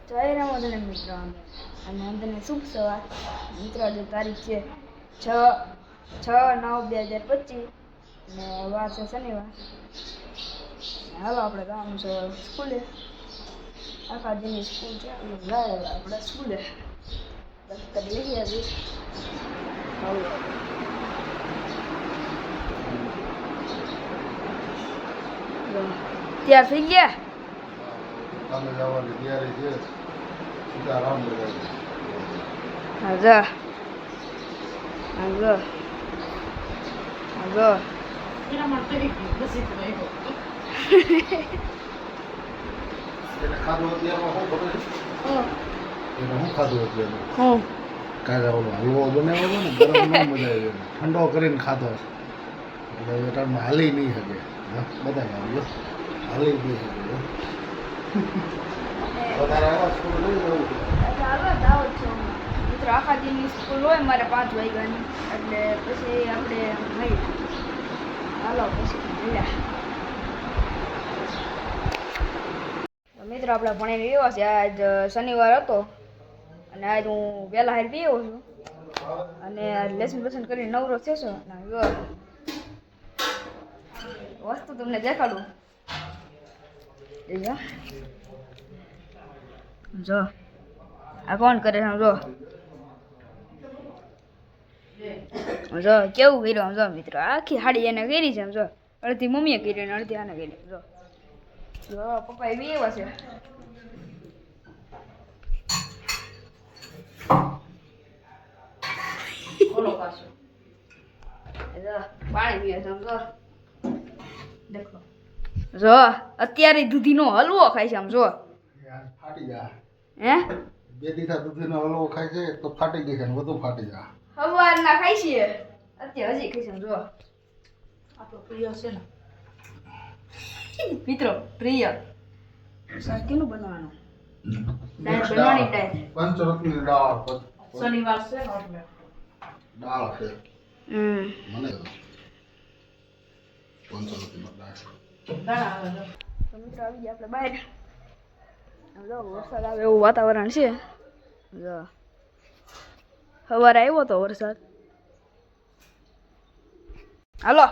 જય રામોદને મિત્રો અને અંદરને શુભ સવાર મિત્રો. આજે તારીખ છે 6/9/2025 અને વાર છે શનિવાર. હાલો આપણે કામ છે સ્કૂલે. આખા દિનની સ્કૂલ છે આપણે સ્કૂલે દફતર લઈ આવી. તૈયાર થઈ ગયા? કામે જવાની તૈયારી છે. સીતારામ આગળ આગળ આગળ એને ખાધું અત્યારમાં શું ખબર છે? એને શું ખાધું અત્યારમાં? કાલે ઓલો હલવો બનાવ્યો ને ગરમ ન મજા આવી. ઠંડો કરીને ખાધો એટલે એ ટાઈમમાં હાલી નહીં શકે. બધા આવ્યો હાલી નહીં શકે. વધારે આવ્યા સ્કૂલ લઈ જવું મિત્રો. આખા દિનની સ્કૂલ હોય મારે 5 વાગ્યાની, એટલે પછી આપણે મળી હાલો પછી મિત્રો આપણે ભણીને એવો છે. આજ શનિવાર હતો અને આજ હું વહેલા હાર પી આવ્યો છું અને લેસન બેસન કરીને નવરો થયો અને વસ્તુ તમને દેખાડું. જો આ કોણ કરે છે? જો કેવું કર્યું જો મિત્રો. આખી હાડી એને કરી છે. જો અડધી મમ્મીએ કરી અને અડધી આને કરી. જો જો પપ્પા એવી એવા છે. પાણી પીએ છે. જો દેખો, જો અત્યારે દૂધીનો હલવો ખાય છે. આમ જો ફાટી જાય. હે 2 દિવસ દૂધીનો હલવો ખાય છે તો ફાટી ગઈ છે ને વધુ ફાટી જાય. સવારના ખાય છે, અત્યારે હજી ખાય છે. જો આપણો પ્રિય છે ને મિત્રો, પ્રિય શાકીનું બનાવવાનું ડાળ બનવાની ટાઈમ પંચરત્નની દાળ શનિવાર છે ને એટલે દાળ છે. મને પંચરત્નની દાળ તો મિત્રો આવી ગયા આપણે બહાર. જો વરસાદ આવે એવું વાતાવરણ છે. જો સવારે આવ્યો તો વરસાદ. હાલો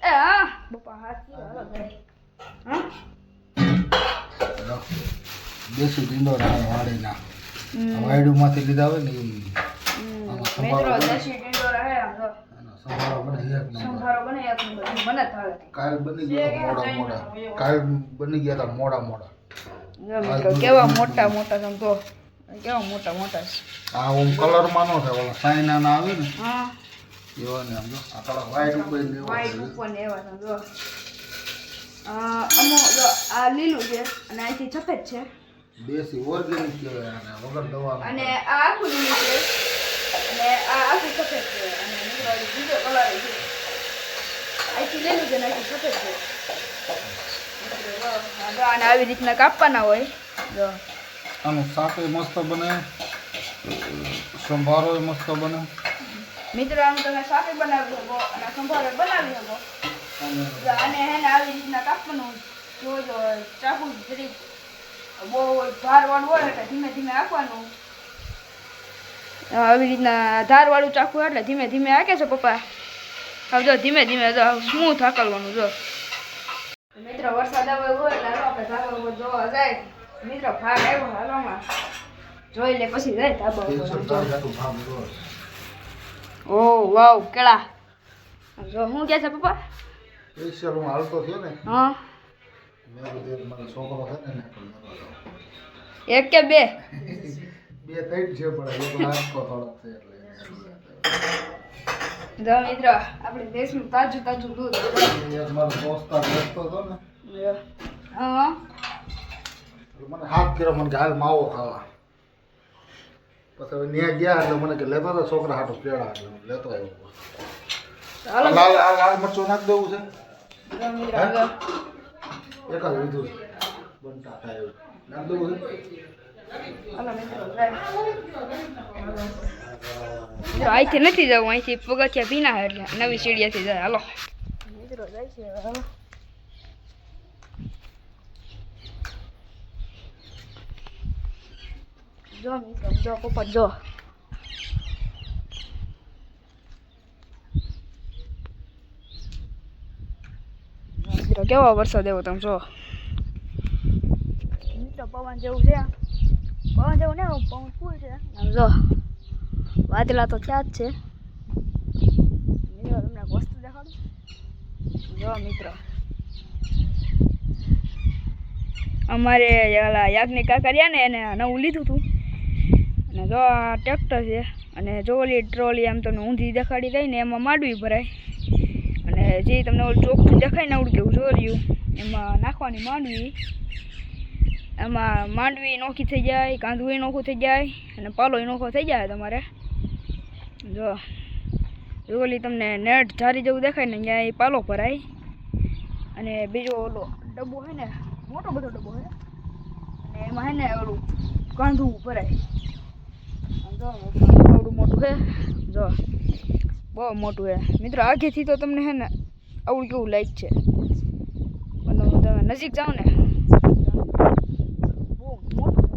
એ હા પપ્પા હાથ હાલો દેશી ટીંડોરા વાડીના વાયડુમાંથી લીધા હોય ને મિત્રો દેશી ટીંડોરા હે. આમ જો સંભારો બને એક સંભારો બને એક નંબર મને થાળે. કાલ બની ગયા મોડા કાલ બની ગયા હતા મોડા. જો મિત્રો કેવા મોટા મોટા સમજો, કેવા મોટા મોટા છે. આ ઓમ કલર માં નો થાય, ઓલા સાઈના ના આવે ને હા એવા ને. આમ જો આ થોડા વ્હાઈટ ઉપર ને વ્હાઈટ ઉપર ને એવા સમજો. અમો જો આ લીલું છે અને અહીંથી સફેદ છે. દેશી ઓર્ગેનિક કહેવાય આને, વગર દવા. અને આ આખું લીલું છે અને આ આખું સફેદ છે અને મિત્રો બીજો કલર છે. અહીંથી લીલું છે અને અહીંથી સફેદ છે. અને આવી રીતના કાપવાના હોય. જો આનું શાક મસ્ત બને, સંભારો મસ્ત બને. મિત્રો આમ તમે શાકે બનાવી શકો અને સંભારો બનાવી શકો. આને હે ને આવી રીતના કાપવાનું. જો ચાકુ જરીક બહુ ધારવાળું હોય એટલે ધીમે ધીમે આપવાનું. આવી રીતના ધારવાળું ચાકુ એટલે ધીમે ધીમે હાકે છે પપ્પા. હવે જો ધીમે ધીમે જો સ્મૂથ હાકલવાનું. જો મિત્રો વરસાદ આવ્યો હોય એટલે હાલો આપણે ધાબા ઉપર જોવા જાય. મિત્રો ભાગ આવ્યો હાલોમાં જોઈ લે પછી જાય ધાબા ઉપર. ઓ વાવ કેળા. જો શું કહે છે પપ્પા? સ્પેશિયલ હું હાલતો થયો ને. હા મેં કીધું મને છોકરો છે ને એક કે બે? 2-3 છે પણ એક નાસ્તો થોડોક છે એટલે. જો મિત્રો આપણે દેશનું તાજું તાજું દૂધ. એક મારો દોસ્તાર બેસતો હતો ને, હા મને હાથ કર્યો મને કે હાલ માવો ખાવા. પછી ત્યાં ગયા એટલે મને કે લેતો હતો છોકરા હાટો કેળા એટલે હું લેતો આવ્યો. લાલ મરચું નાખી દેવું છે? જો મિત્રો જો એક જ લીધું છે બનતા થાય એવું નાખી દેવું છે. હાલો મિત્રો જાય. જો અહીંથી નથી જવું, અહીંથી પગથિયા ભીના એટલે નવી સીડીએથી જાય. હાલો મિત્રો જાય છે. હાલો જો મિત્રો જો પોપટ જો મિત્રો કેવો વરસાદ એવો તમે જો મિત્રો પવન જેવું છે પવન જેવું ને પવન ફૂલ છે આમ જો વાદળા તો થયા જ છે મિત્રો તમને વસ્તુ દેખાડું જો મિત્રો અમારે ઓલા યાજ્ઞિક કાકા રહ્યા ને એને નવું લીધું હતું અને જો આ ટ્રેક્ટર છે અને જો ઓલી ટ્રોલી આમ તમને ઊંધી દેખાડી દઈ ને એમાં માંડવી ભરાય અને જે તમને ઓલું ચોખ્ખું દેખાય ને આવડું કેવું જોર્યું એમાં નાખવાની માંડવી એમાં માંડવી નોખી થઈ જાય કાંદું નોખું થઈ જાય અને પાલો નોખો થઈ જાય તમારે જો ઓલી તમને નેટ જારી જેવું દેખાય ને ત્યાં એ પાલો ભરાય અને બીજો ઓલો ડબ્બો હોય ને મોટો બધો ડબ્બો હોય અને એમાં હે ને ઓલું કાંદું ભરાય જો આવડું મોટું છે જો બહુ મોટું છે મિત્રો આગેથી તો તમને હે ને આવડું કેવું લાઈક છે અને તમે નજીક જાઓ ને બહુ મોટું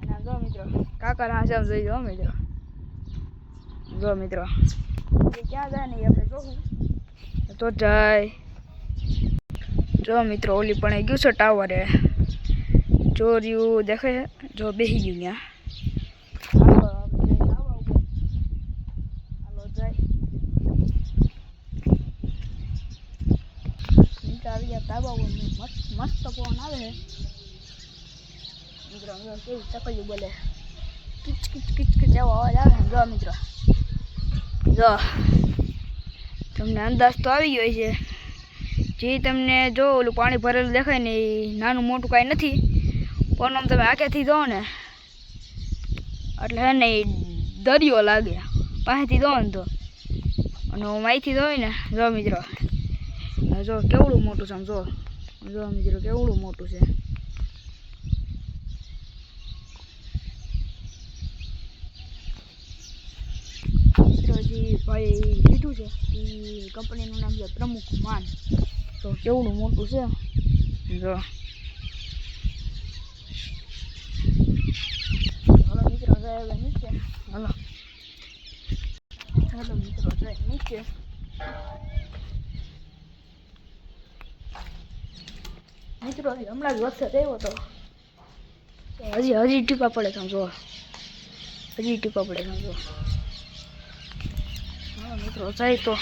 અને જો મિત્રો કાકા હા જાવ જોઈ જો મિત્રો જો મિત્રો ક્યાં જાય ને એ આપણે જોવું તો જાય જો મિત્રો ઓલી પણ ગયું છે ટાવરે ચોર્યું દેખાય જો બેસી ગયું ત્યાં તાબા મસ્ત પવન આવે છે મિત્રો કેવું ચકલિયું બોલે કિચ કિચ કિચ કિચ એવો અવાજ આવે જો મિત્રો જો તમને અંદાજ તો આવી ગયો છે જે તમને જો ઓલું પાણી ભરેલું દેખાય ને એ નાનું મોટું કાંઈ નથી પણ આમ તમે આખેથી જો ને એટલે હે ને એ દરિયો લાગે પાસેથી દો ને તો અને હું અહીંથી દોય ને જો મિત્રો જો કેવડું મોટું છે આમ જો મિત્રો કેવડું મોટું છે મિત્રોજી ભાઈ લીધું છે એ કંપનીનું નામ છે પ્રમુખ માન તો કેવડું મોટું છે જો હલો મિત્રો જાય નીચે હલો મિત્રો જાય નીચે મિત્રો હમણાં જ વરસાદ આવ્યો તો હજી ટીપા પડે સમજો હજી ટીપા પડે સમજો મિત્રો જાય તો